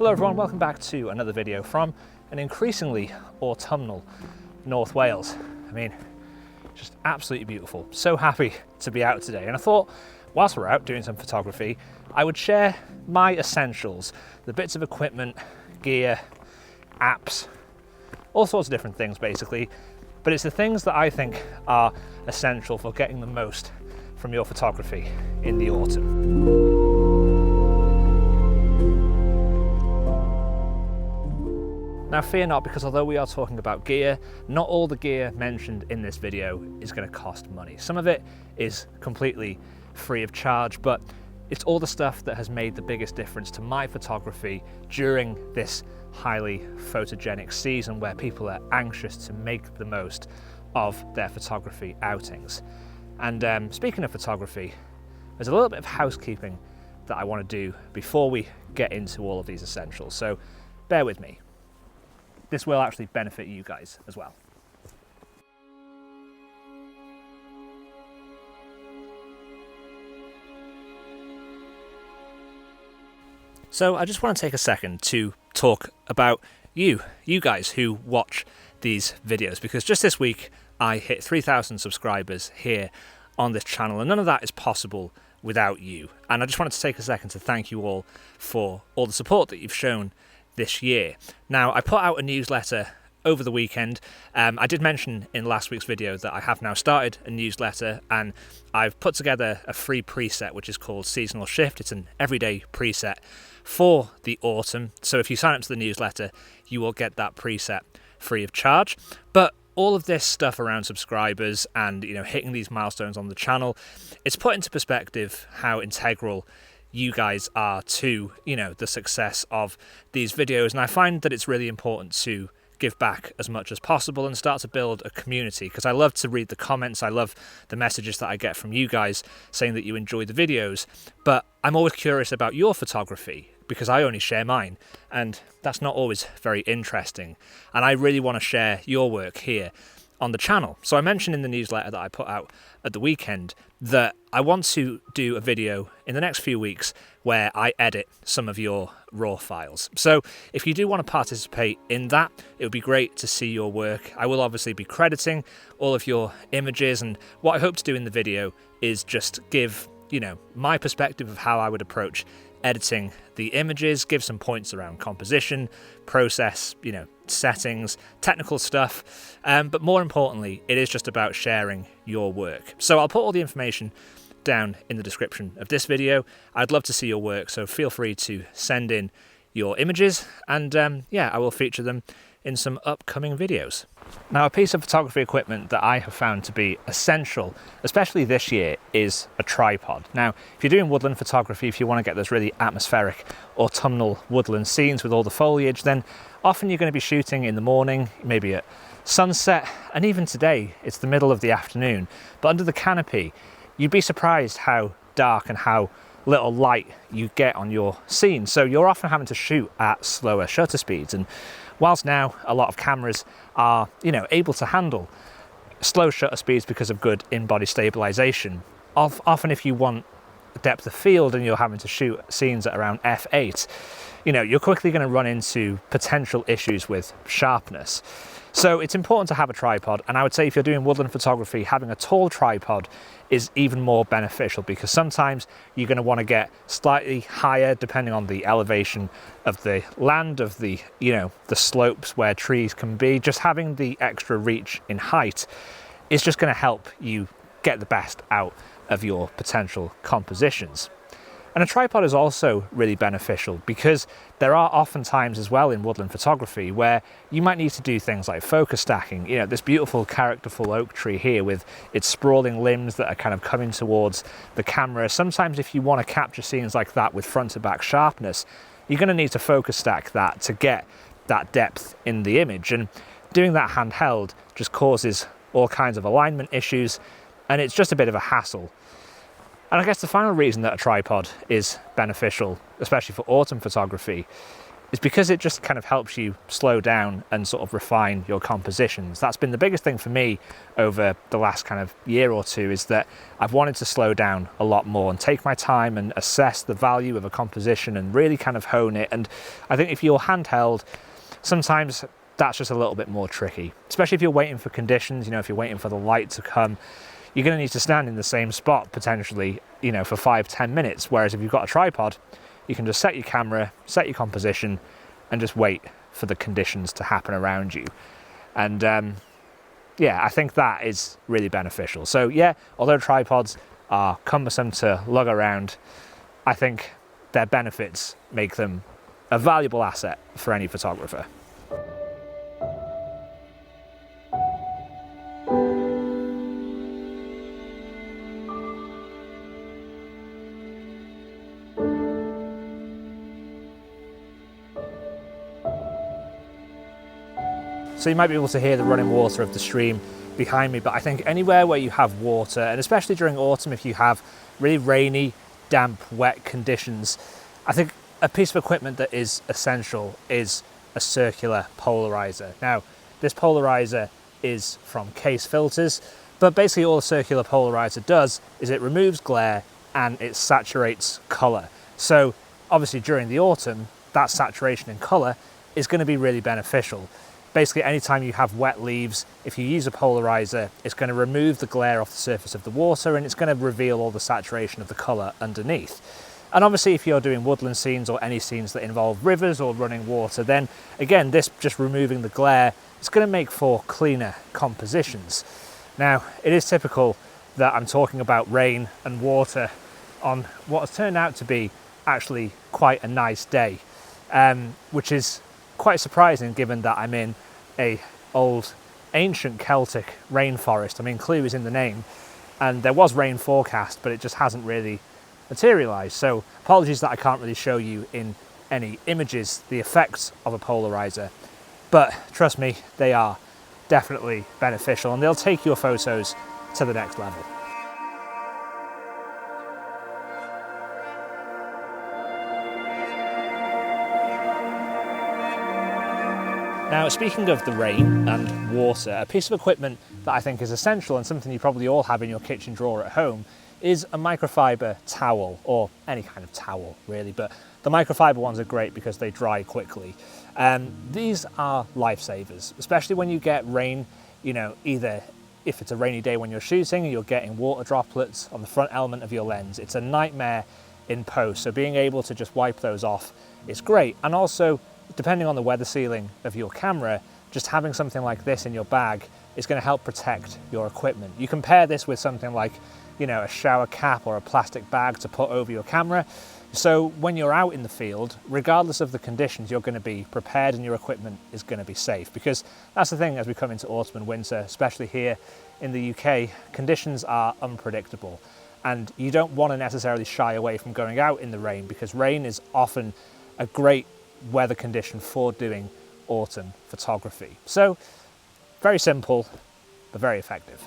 Hello everyone, welcome back to another video from an increasingly autumnal North Wales. I mean, just absolutely beautiful. So happy to be out today, and I thought whilst we're out doing some photography, I would share my essentials, the bits of equipment, gear, apps, all sorts of different things basically, but it's the things that I think are essential for getting the most from your photography in the autumn. Now fear not, because although we are talking about gear, not all the gear mentioned in this video is going to cost money. Some of it is completely free of charge, but it's all the stuff that has made the biggest difference to my photography during this highly photogenic season where people are anxious to make the most of their photography outings. And speaking of photography, there's a little bit of housekeeping that I want to do before we get into all of these essentials, so bear with me. This will actually benefit you guys as well. So I just want to take a second to talk about you guys who watch these videos, because just this week I hit 3,000 subscribers here on this channel, and none of that is possible without you. And I just wanted to take a second to thank you all for all the support that you've shown this year. Now, I put out a newsletter over the weekend. I did mention in last week's video that I have now started a newsletter, and I've put together a free preset which is called Seasonal Shift. It's an everyday preset for the autumn, so if you sign up to the newsletter you will get that preset free of charge. But all of this stuff around subscribers and hitting these milestones on the channel, it's put into perspective how integral you guys are to the success of these videos, and I find that it's really important to give back as much as possible and start to build a community, because I love to read the comments, I love the messages that I get from you guys saying that you enjoy the videos, but I'm always curious about your photography because I only share mine, and that's not always very interesting, and I really want to share your work here on the channel. So I mentioned in the newsletter that I put out at the weekend that I want to do a video in the next few weeks where I edit some of your raw files. So if you do want to participate in that, it would be great to see your work. I will obviously be crediting all of your images, and what I hope to do in the video is just give my perspective of how I would approach editing the images, give some points around composition, process, settings, technical stuff, but more importantly, it is just about sharing your work. So I'll put all the information down in the description of this video. I'd love to see your work, so feel free to send in your images, and I will feature them in some upcoming videos. Now, a piece of photography equipment that I have found to be essential, especially this year, is a tripod. Now, if you're doing woodland photography, if you want to get those really atmospheric autumnal woodland scenes with all the foliage, then often you're going to be shooting in the morning, maybe at sunset, and even today it's the middle of the afternoon, but under the canopy you'd be surprised how dark and how little light you get on your scene. So you're often having to shoot at slower shutter speeds, and whilst now a lot of cameras are able to handle slow shutter speeds because of good in-body stabilization, often if you want depth of field and you're having to shoot scenes at around f8, you're quickly going to run into potential issues with sharpness. So it's important to have a tripod, and I would say if you're doing woodland photography, having a tall tripod is even more beneficial, because sometimes you're going to want to get slightly higher depending on the elevation of the land, of the the slopes where trees can be. Just having the extra reach in height is just going to help you get the best out of your potential compositions. And a tripod is also really beneficial because there are often times as well in woodland photography where you might need to do things like focus stacking. This beautiful characterful oak tree here with its sprawling limbs that are kind of coming towards the camera. Sometimes if you want to capture scenes like that with front to back sharpness, you're going to need to focus stack that to get that depth in the image. And doing that handheld just causes all kinds of alignment issues, and it's just a bit of a hassle. And I guess the final reason that a tripod is beneficial, especially for autumn photography, is because it just kind of helps you slow down and sort of refine your compositions. That's been the biggest thing for me over the last kind of year or two, is that I've wanted to slow down a lot more and take my time and assess the value of a composition and really kind of hone it. And I think if you're handheld, sometimes that's just a little bit more tricky, especially if you're waiting for conditions. You know, if you're waiting for the light to come, you're going to need to stand in the same spot potentially, you know, for 5-10 minutes. Whereas if you've got a tripod, you can just set your camera, set your composition, and just wait for the conditions to happen around you. And yeah, I think that is really beneficial. So yeah, although tripods are cumbersome to lug around, I think their benefits make them a valuable asset for any photographer. So you might be able to hear the running water of the stream behind me, but I think anywhere where you have water, and especially during autumn if you have really rainy, damp, wet conditions, I think a piece of equipment that is essential is a circular polarizer. Now, this polarizer is from Case Filters, but basically all a circular polarizer does is it removes glare and it saturates color. So obviously during the autumn, that saturation in color is going to be really beneficial. Basically, anytime you have wet leaves, if you use a polarizer, it's going to remove the glare off the surface of the water and it's going to reveal all the saturation of the colour underneath. And obviously, if you're doing woodland scenes or any scenes that involve rivers or running water, then again, this just removing the glare is going to make for cleaner compositions. Now, it is typical that I'm talking about rain and water on what has turned out to be actually quite a nice day, which is quite surprising given that I'm in a old ancient Celtic rainforest. I mean, Clue is in the name and there was rain forecast, but it just hasn't really materialized. So apologies that I can't really show you in any images the effects of a polarizer, but trust me, they are definitely beneficial and they'll take your photos to the next level. Now, speaking of the rain and water, a piece of equipment that I think is essential and something you probably all have in your kitchen drawer at home is a microfiber towel, or any kind of towel really, but the microfiber ones are great because they dry quickly. These are lifesavers, especially when you get rain, you know, either if it's a rainy day when you're shooting and you're getting water droplets on the front element of your lens. It's a nightmare in post, so being able to just wipe those off is great. And also, depending on the weather sealing of your camera, just having something like this in your bag is going to help protect your equipment. You can pair this with something like, you know, a shower cap or a plastic bag to put over your camera. So when you're out in the field, regardless of the conditions, you're going to be prepared and your equipment is going to be safe. Because that's the thing as we come into autumn and winter, especially here in the UK, conditions are unpredictable. And you don't want to necessarily shy away from going out in the rain, because rain is often a great weather condition for doing autumn photography. So very simple, but very effective.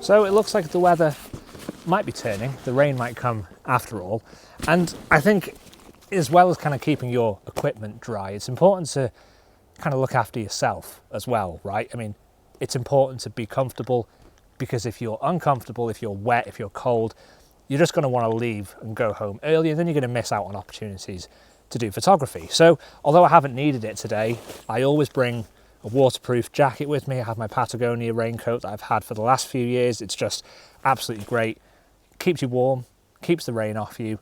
So it looks like the weather might be turning, the rain might come after all, and I think as well as kind of keeping your equipment dry, it's important to kind of look after yourself as well, right? I mean, it's important to be comfortable, because if you're uncomfortable, if you're wet, if you're cold, you're just going to want to leave and go home early, and then you're going to miss out on opportunities to do photography. So although I haven't needed it today, I always bring a waterproof jacket with me. I have my Patagonia raincoat that I've had for the last few years. It's just absolutely great. Keeps you warm, keeps the rain off you.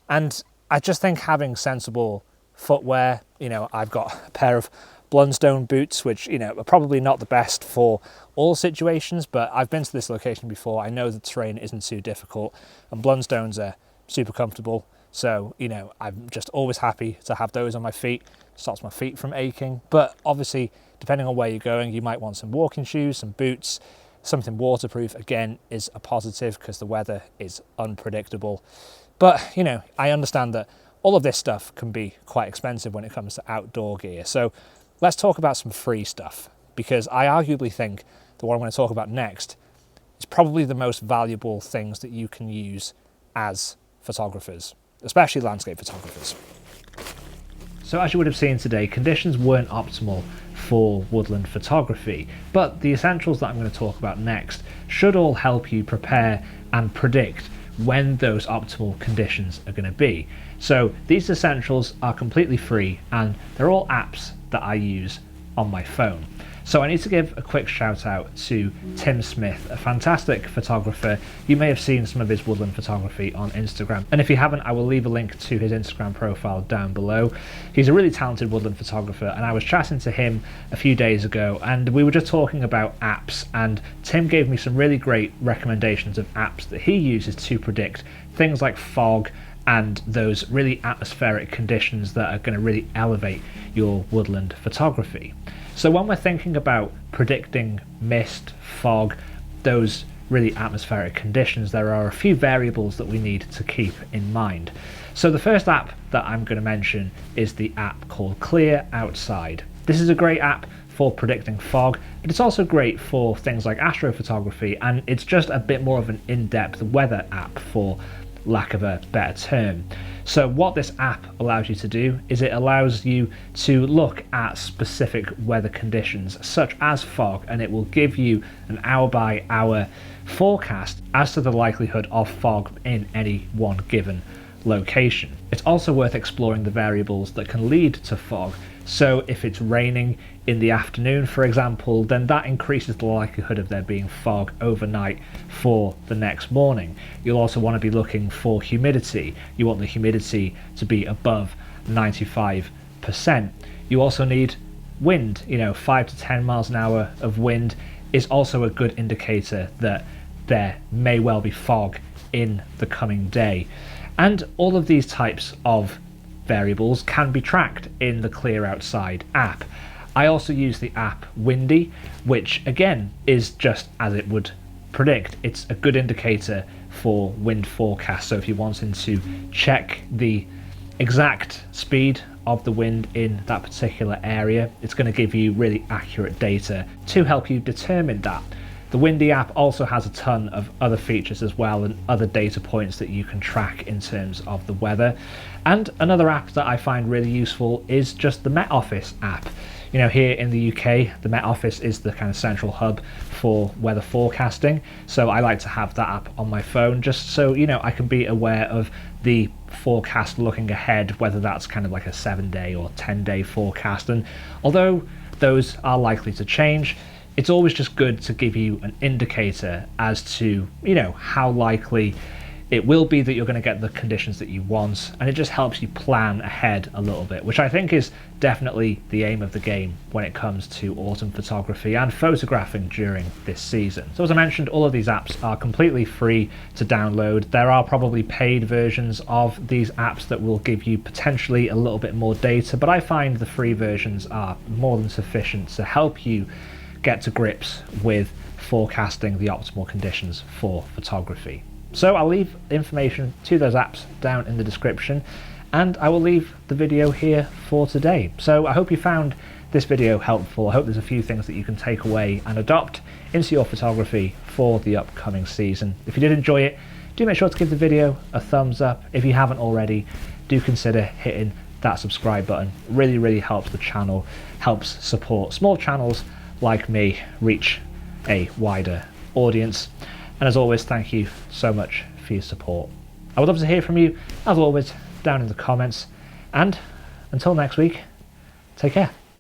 And I just think having sensible footwear, you know, I've got a pair of Blundstone boots, which, you know, are probably not the best for all situations, but I've been to this location before. I know the terrain isn't too difficult, and Blundstones are super comfortable. So, you know, I'm just always happy to have those on my feet. Stops my feet from aching. But obviously, depending on where you're going, you might want some walking shoes, some boots. Something waterproof, again, is a positive because the weather is unpredictable. But, you know, I understand that all of this stuff can be quite expensive when it comes to outdoor gear. So let's talk about some free stuff. because I arguably think that what I'm going to talk about next is probably the most valuable things that you can use as photographers, especially landscape photographers. So as you would have seen today, conditions weren't optimal for woodland photography, but the essentials that I'm going to talk about next should all help you prepare and predict when those optimal conditions are going to be. So these essentials are completely free and they're all apps that I use on my phone. So I need to give a quick shout out to Tim Smith, a fantastic photographer. You may have seen some of his woodland photography on Instagram, and if you haven't, I will leave a link to his Instagram profile down below. He's a really talented woodland photographer, and I was chatting to him a few days ago and we were just talking about apps, and Tim gave me some really great recommendations of apps that he uses to predict things like fog and those really atmospheric conditions that are going to really elevate your woodland photography. So when we're thinking about predicting mist, fog, those really atmospheric conditions, there are a few variables that we need to keep in mind. So the first app that I'm going to mention is the app called Clear Outside. This is a great app for predicting fog, but it's also great for things like astrophotography, and it's just a bit more of an in-depth weather app, for lack of a better term. So what this app allows you to do is it allows you to look at specific weather conditions such as fog, and it will give you an hour by hour forecast as to the likelihood of fog in any one given location. It's also worth exploring the variables that can lead to fog. So if it's raining in the afternoon, for example, then that increases the likelihood of there being fog overnight for the next morning. You'll also want to be looking for humidity. You want the humidity to be above 95%. You also need wind. 5 to 10 miles an hour of wind is also a good indicator that there may well be fog in the coming day. And all of these types of variables can be tracked in the Clear Outside app. I also use the app Windy, which again is just as it would predict. It's a good indicator for wind forecast. So if you're wanting to check the exact speed of the wind in that particular area, it's going to give you really accurate data to help you determine that. The Windy app also has a ton of other features as well, and other data points that you can track in terms of the weather. And another app that I find really useful is just the Met Office app. Here in the UK, the Met Office is the kind of central hub for weather forecasting. So I like to have that app on my phone just so, I can be aware of the forecast looking ahead, whether that's kind of like a 7-day or 10-day forecast. And although those are likely to change, it's always just good to give you an indicator as to, how likely it will be that you're going to get the conditions that you want, and it just helps you plan ahead a little bit, which I think is definitely the aim of the game when it comes to autumn photography and photographing during this season. So as I mentioned, all of these apps are completely free to download. There are probably paid versions of these apps that will give you potentially a little bit more data, but I find the free versions are more than sufficient to help you get to grips with forecasting the optimal conditions for photography. So I'll leave information to those apps down in the description, and I will leave the video here for today. So I hope you found this video helpful. I hope there's a few things that you can take away and adopt into your photography for the upcoming season. If you did enjoy it, do make sure to give the video a thumbs up. If you haven't already, do consider hitting that subscribe button. It really helps the channel, helps support small channels like me reach a wider audience. And as always, thank you so much for your support. I would love to hear from you, as always, down in the comments. And until next week, take care.